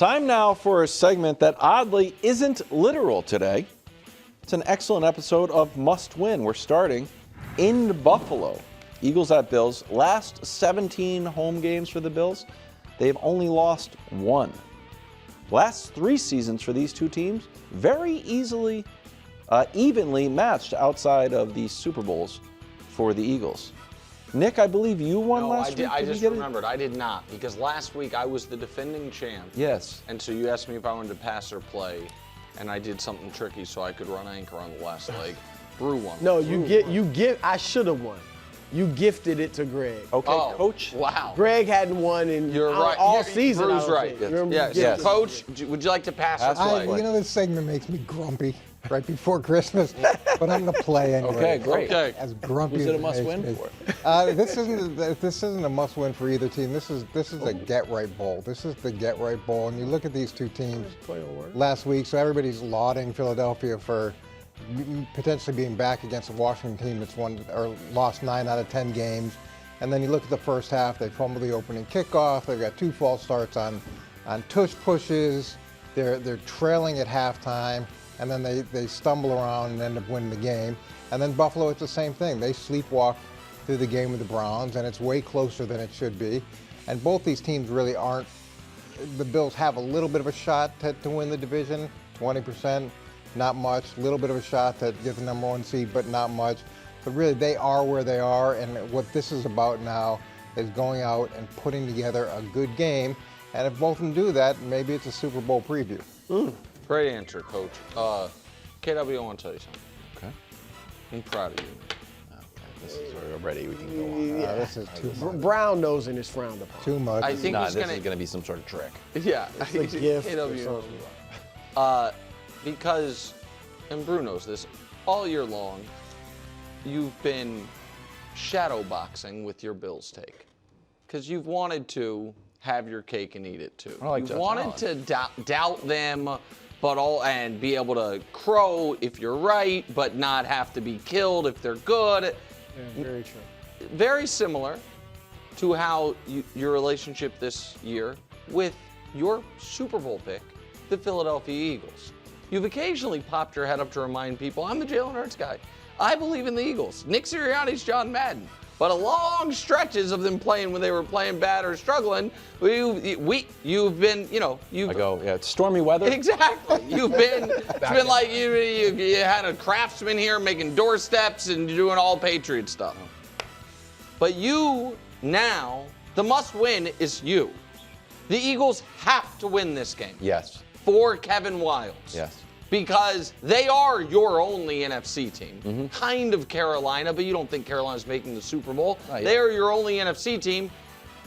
Time now for a segment that oddly isn't literal today. It's an excellent episode of Must Win. We're starting in Buffalo. Eagles at Bills. Last 17 home games for the Bills, they've only lost one. Last 3 seasons for these two teams, very evenly matched outside of the Super Bowls for the Eagles. Nick, I believe you won last week. I just remembered. I did not, because last week I was the defending champ. Yes. And so you asked me if I wanted to pass or play, and I did something tricky so I could run anchor on the last leg. Brew won. No, I should have won. You gifted it to Greg. Okay, Coach. Wow. Greg hadn't won in all season. Brew's right. Yes. Coach, would you like to pass or play? You know, this segment makes me grumpy right before Christmas, but I'm going to play anyway. Okay, great. Okay. As grumpy Who's as it a must-win makes for? me. This isn't a must-win for either team. This is a get-right bowl. This is the get-right bowl, and you look at these two teams last week. So everybody's lauding Philadelphia for potentially being back against a Washington team that's won or lost 9 out of 10 games. And then you look at the first half, they fumbled the opening kickoff. They've got 2 false starts on tush pushes. They're trailing at halftime, and then they stumble around and end up winning the game. And then Buffalo, it's the same thing. They sleepwalk through the game with the Browns, and it's way closer than it should be. And both these teams really aren't. The Bills have a little bit of a shot to win the division, 20%. Not much, a little bit of a shot to get the #1 seed, but not much. But really, they are where they are, and what this is about now is going out and putting together a good game. And if both of them do that, maybe it's a Super Bowl preview. Great answer, Coach. KW, I want to tell you something. Okay. I'm proud of you. This is already we can go on. This is too much. Brown nosing is frowned upon. Too much. I think This he's is going to be some sort of trick. Yeah. It's a gift or KW. something. Because, and Brew knows this, all year long, you've been shadow boxing with your Bills take. Because you've wanted to have your cake and eat it too. You've wanted to doubt them, and be able to crow if you're right, but not have to be killed if they're good. Yeah, very true. Very similar to how your relationship this year with your Super Bowl pick, the Philadelphia Eagles. You've occasionally popped your head up to remind people, I'm the Jalen Hurts guy. I believe in the Eagles. Nick Sirianni's John Madden. But long stretches of them playing when they were playing bad or struggling, you've been, It's stormy weather. Exactly. You've been, it's been like you had a craftsman here making doorsteps and doing all Patriot stuff. But you now, the must win is you. The Eagles have to win this game. Yes. For Kevin Wildes. Yes. Because they are your only NFC team. Kind of Carolina, but you don't think Carolina's making the Super Bowl. They are your only NFC team.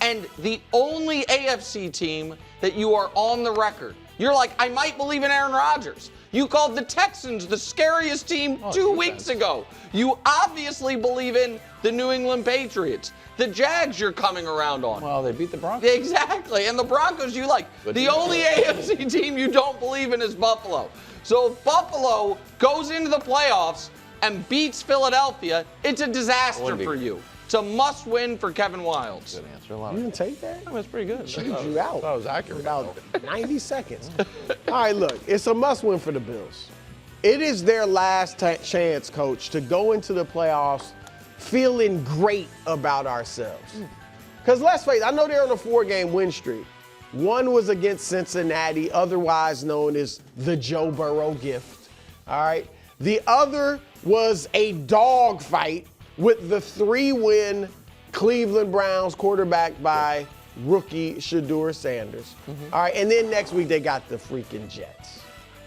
And the only AFC team that you are on the record. You're like, I might believe in Aaron Rodgers. You called the Texans the scariest team 2 weeks ago. You obviously believe in the New England Patriots. The Jags you're coming around on. Well, they beat the Broncos. Exactly. And the Broncos you like. The only AFC team you don't believe in is Buffalo. So if Buffalo goes into the playoffs and beats Philadelphia, it's a disaster for you. It's a must-win for Kevin Wildes. Good answer. A lot You didn't take that? That was pretty good. Chewed you out. That was accurate. About 90 seconds. All right, look, it's a must-win for the Bills. It is their last chance, Coach, to go into the playoffs feeling great about ourselves. Because let's face it, I know they're on a 4-game win streak. One was against Cincinnati, otherwise known as the Joe Burrow gift. All right. The other was a dogfight with the 3-win Cleveland Browns, quarterbacked by rookie Shedeur Sanders. All right. And then next week they got the freaking Jets.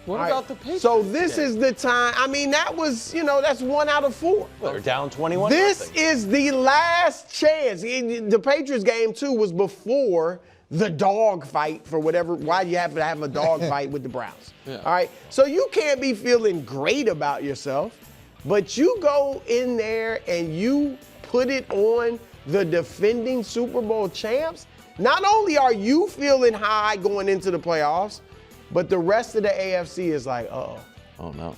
What about the Patriots? So this is the time. I mean, that was, that's 1 out of 4. Well, they're down 21. This is the last chance. The Patriots game, too, was before the dog fight for why you have to have a dog fight with the Browns. All right? So you can't be feeling great about yourself, but you go in there and you put it on the defending Super Bowl champs. Not only are you feeling high going into the playoffs, but the rest of the AFC is like, uh-oh. Oh, no.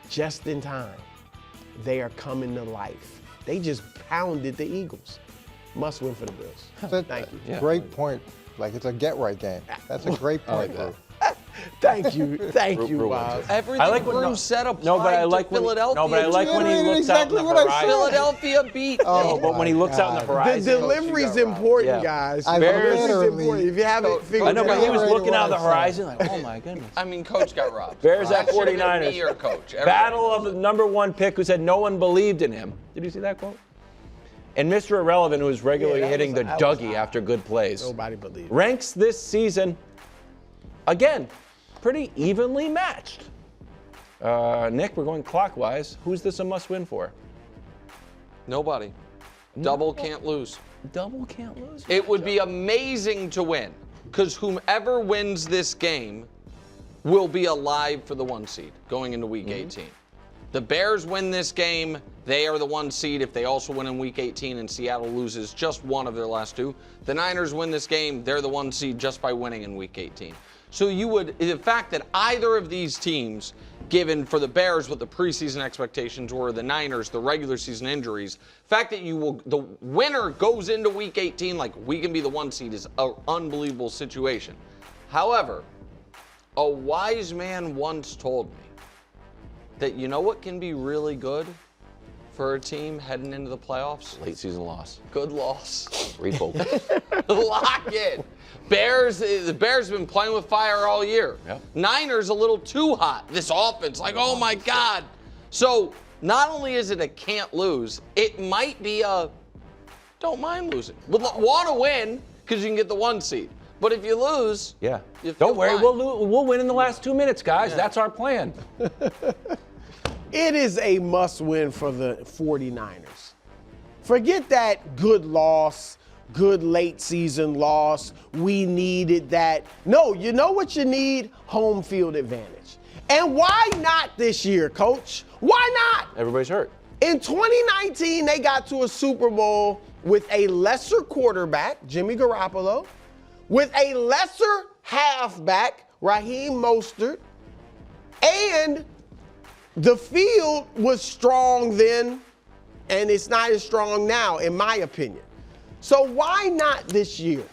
Just in time. They are coming to life. They just pounded the Eagles. Must win for the Bills. Thank you. Great point Like it's a get-right game. That's a great point, Brew. Thank you, Brew Bob. Everything I like when- Brew said applied No, but I to like when Philadelphia. no, but I like when he You looks out in exactly the what I said. horizon. Philadelphia beat. No, but when he looks out in the The horizon, delivery's got robbed. important, Yeah. guys. I Delivery's literally- important. If you haven't figured I know, but he was Right, looking out what the I horizon like, oh my goodness. I mean, Coach got robbed. Bears That at should have been 49ers. me or Coach. Battle of the number 1 pick who said no one believed in him. Did you see that quote? And Mr. Irrelevant, who is regularly that hitting was- the that was Dougie hot. after good plays, Nobody believed. ranks this season, again, pretty evenly matched. Nick, we're going clockwise. Who's this a must-win for? Nobody. Double can't lose. Double can't lose. It would be amazing to win, because whomever wins this game will be alive for the 1 seed going into Week 18. The Bears win this game, they are the 1 seed. If they also win in Week 18 and Seattle loses just one of their last 2, the Niners win this game, they're the 1 seed just by winning in Week 18. So the fact that either of these teams, given for the Bears what the preseason expectations were, the Niners, the regular season injuries, the fact that the winner goes into Week 18 like we can be the 1 seed is an unbelievable situation. However, a wise man once told me that you know what can be really good for a team heading into the playoffs? Late season loss. Good loss. Refocus. Lock in. The Bears have been playing with fire all year. Yep. Niners a little too hot. This offense, like, oh my God. So not only is it a can't lose, it might be a don't mind losing. Want to win because you can get the 1 seed. But if you lose, Yeah. you feel Don't worry, fine. we'll win in the last 2 minutes, guys. That's our plan. It is a must-win for the 49ers. Forget that good loss, good late season loss. We needed that. No, you know what you need? Home field advantage. And why not this year, Coach? Why not? Everybody's hurt. In 2019, they got to a Super Bowl with a lesser quarterback, Jimmy Garoppolo, with a lesser halfback, Raheem Mostert, and the field was strong then, and it's not as strong now, in my opinion. So why not this year?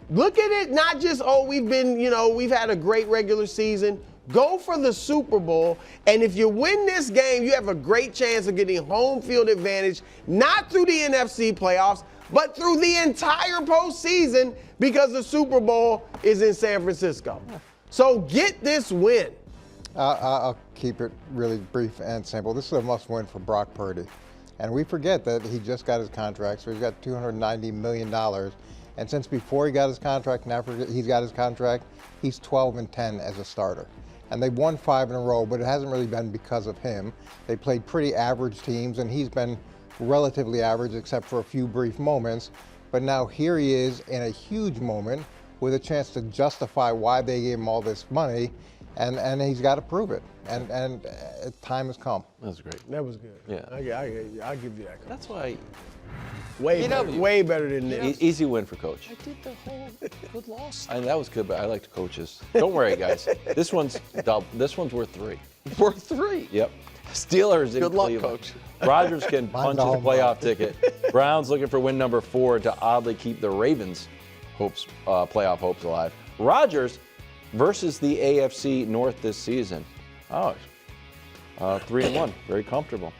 Look at it, not just, we've had a great regular season. Go for the Super Bowl, and if you win this game, you have a great chance of getting home field advantage, not through the NFC playoffs, but through the entire postseason because the Super Bowl is in San Francisco. So get this win. I'll keep it really brief and simple. This is a must-win for Brock Purdy. And we forget that he just got his contract, so he's got $290 million. And since before he got his contract, now he's got his contract, he's 12-10 as a starter. And they've won 5 in a row, but it hasn't really been because of him. They played pretty average teams, and he's been relatively average except for a few brief moments. But now here he is in a huge moment with a chance to justify why they gave him all this money. And he's got to prove it. And time has come. That was great. That was good. Yeah. I'll give you that. Coach. That's why Way better than this. easy win for Coach. I did the whole good loss. And that was good, but I liked coaches. Don't worry, guys. This one's worth 3. We're 3. Yep. Steelers in Good luck, Cleveland. Coach. Rodgers can punch his home playoff ticket. Browns looking for win number 4 to oddly keep the Ravens' playoff hopes alive. Rodgers versus the AFC North this season. 3-1, very comfortable.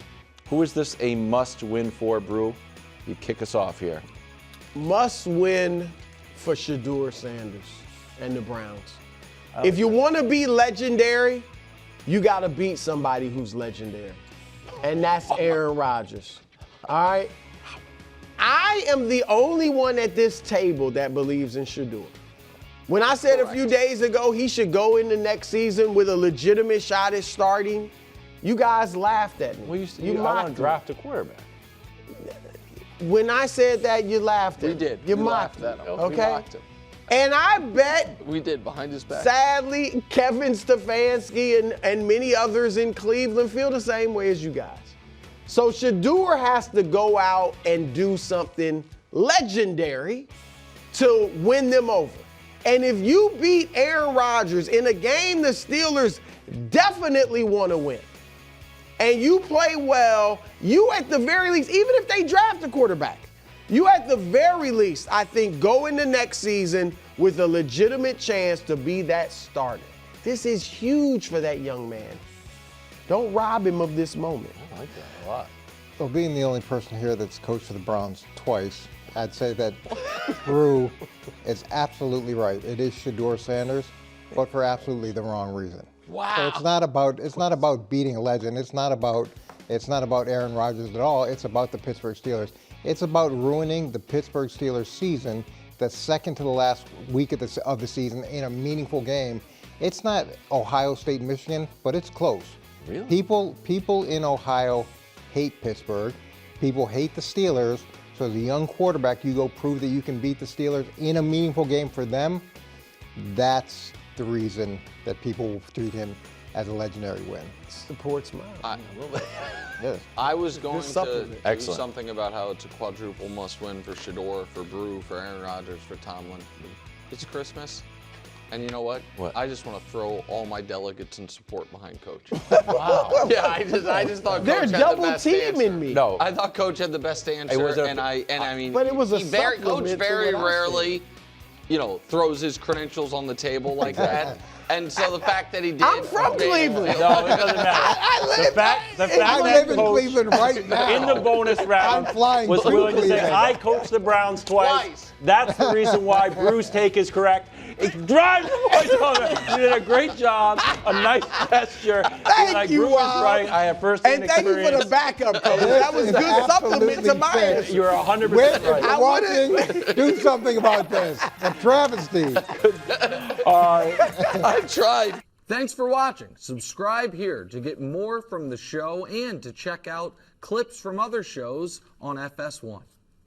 Who is this a must-win for, Brew? You kick us off here. Must win for Shedeur Sanders and the Browns. If you want to be legendary, you got to beat somebody who's legendary. And that's Aaron Rodgers. All right? I am the only one at this table that believes in Shedeur. When I said a few days ago he should go into next season with a legitimate shot at starting, you guys laughed at me. Well, you I mocked want to me. draft a quarterback. When I said that, you laughed at me. We did. You We mocked laughed me. at him. Okay? We mocked him. And I bet, We did, behind his back. sadly, Kevin Stefanski and many others in Cleveland feel the same way as you guys. So Shedeur has to go out and do something legendary to win them over. And if you beat Aaron Rodgers in a game the Steelers definitely want to win, and you play well, you at the very least, even if they draft a quarterback, You at the very least, I think, go into next season with a legitimate chance to be that starter. This is huge for that young man. Don't rob him of this moment. I like that a lot. Well, being the only person here that's coached for the Browns twice, I'd say that Brew is absolutely right. It is Shedeur Sanders, but for absolutely the wrong reason. Wow. So it's not about beating a legend. It's not about Aaron Rodgers at all. It's about the Pittsburgh Steelers. It's about ruining the Pittsburgh Steelers season, the second to the last week of the season in a meaningful game. It's not Ohio State, Michigan, but it's close. Really? People in Ohio hate Pittsburgh. People hate the Steelers. So as a young quarterback, you go prove that you can beat the Steelers in a meaningful game for them. That's the reason that people will treat him as a legendary win. Supports mine. Yes. I was going to do Excellent. something about how it's a quadruple must-win for Shedeur, for Brew, for Aaron Rodgers, for Tomlin. It's Christmas, and you know what? What? I just want to throw all my delegates in support behind Coach. Wow. Yeah, I just thought They're Coach had the double best teaming answer. me. No. I thought Coach had the best answer, was a- and I mean, But it was a Coach supplement to very what I rarely, throws his credentials on the table like that. And so the fact that he did. I'm from Cleveland. No, it doesn't matter. The fact I that live in Coach Cleveland right now. in the bonus round I'm flying was to willing to say, Cleveland. I coached the Browns twice. Twice. That's the reason why Bruce take is correct. It drives the point home. You did a great job, a nice gesture. Thank like, you, Bruce is Rob. right. I have first-hand And thank you experience. for the backup, Coach. That was This is good supplement to absolutely my fair. answer. You're 100% Whit, if right. you're watching, do something about this. A travesty. I tried. Thanks for watching. Subscribe here to get more from the show and to check out clips from other shows on FS1.